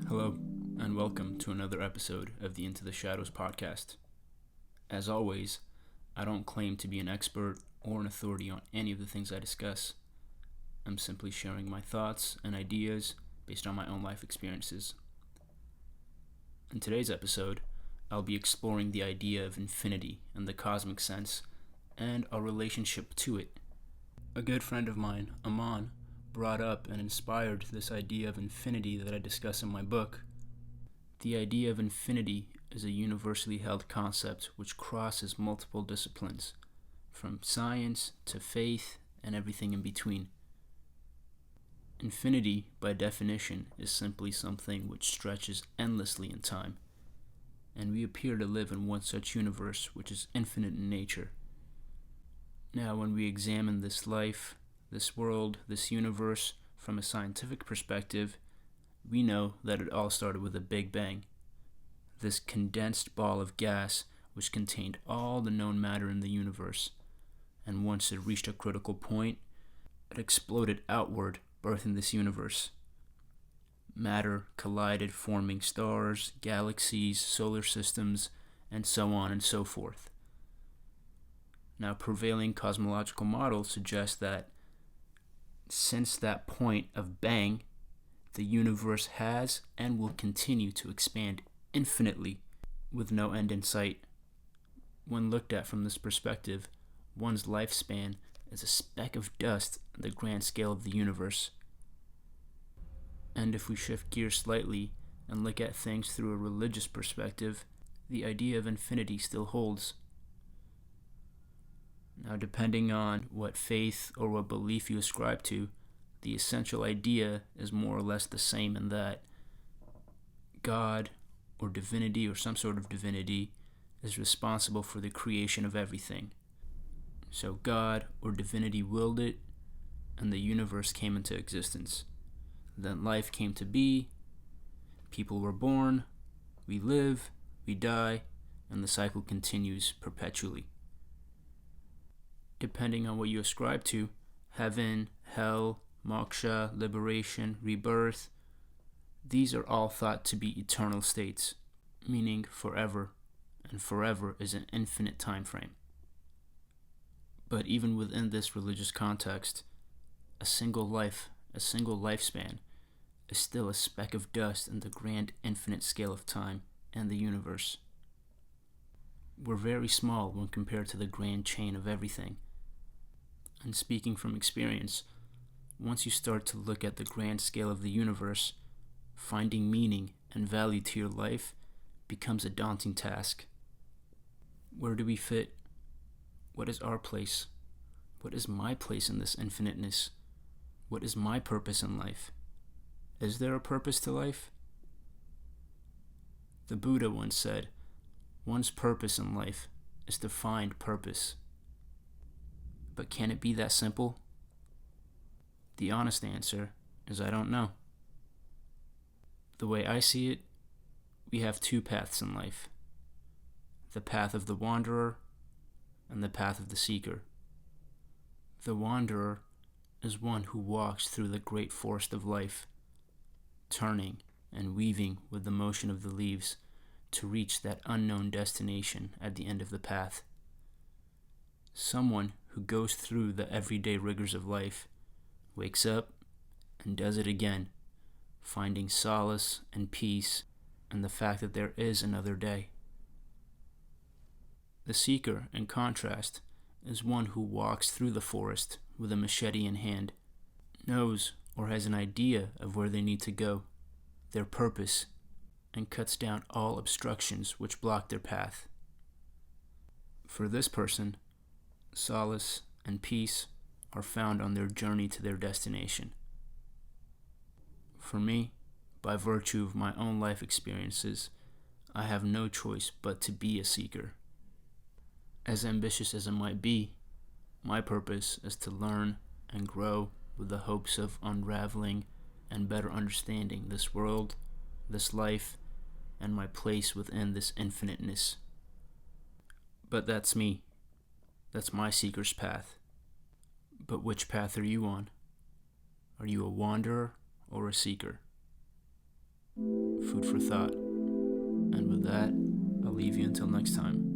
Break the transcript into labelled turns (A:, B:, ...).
A: Hello, and welcome to another episode of the Into the Shadows podcast. As always, I don't claim to be an expert or an authority on any of the things I discuss. I'm simply sharing my thoughts and ideas based on my own life experiences. In today's episode, I'll be exploring the idea of infinity in the cosmic sense and our relationship to it. A good friend of mine, Aman, brought up and inspired this idea of infinity that I discuss in my book. The idea of infinity is a universally held concept which crosses multiple disciplines, from science to faith and everything in between. Infinity, by definition, is simply something which stretches endlessly in time, and we appear to live in one such universe which is infinite in nature. Now, when we examine this life, this world, this universe, from a scientific perspective, we know that it all started with a Big Bang. This condensed ball of gas which contained all the known matter in the universe, and once it reached a critical point, it exploded outward, birthing this universe. Matter collided, forming stars, galaxies, solar systems, and so on and so forth. Now, prevailing cosmological models suggest that since that point of bang, the universe has and will continue to expand infinitely with no end in sight. When looked at from this perspective, one's lifespan is a speck of dust in the grand scale of the universe. And if we shift gears slightly and look at things through a religious perspective, the idea of infinity still holds. Now, depending on what faith or what belief you ascribe to, the essential idea is more or less the same in that God or divinity or some sort of divinity is responsible for the creation of everything. So God or divinity willed it, and the universe came into existence. Then life came to be, people were born, we live, we die, and the cycle continues perpetually. Depending on what you ascribe to, heaven, hell, moksha, liberation, rebirth, these are all thought to be eternal states, meaning forever, and forever is an infinite time frame. But even within this religious context, a single life, a single lifespan, is still a speck of dust in the grand infinite scale of time and the universe. We're very small when compared to the grand chain of everything. And speaking from experience, once you start to look at the grand scale of the universe, finding meaning and value to your life becomes a daunting task. Where do we fit? What is our place? What is my place in this infiniteness? What is my purpose in life? Is there a purpose to life? The Buddha once said, one's purpose in life is to find purpose. But can it be that simple? The honest answer is I don't know. The way I see it, we have two paths in life. The path of the wanderer and the path of the seeker. The wanderer is one who walks through the great forest of life, turning and weaving with the motion of the leaves to reach that unknown destination at the end of the path. Someone who goes through the everyday rigors of life, wakes up and does it again, finding solace and peace in the fact that there is another day. The seeker, in contrast, is one who walks through the forest with a machete in hand, knows or has an idea of where they need to go, their purpose, and cuts down all obstructions which block their path. For this person, solace and peace are found on their journey to their destination. For me, by virtue of my own life experiences, I have no choice but to be a seeker. As ambitious as it might be, my purpose is to learn and grow with the hopes of unraveling and better understanding this world, this life, and my place within this infiniteness. But that's me. That's my seeker's path. But which path are you on? Are you a wanderer or a seeker? food for thought. And with that, I'll leave you until next time.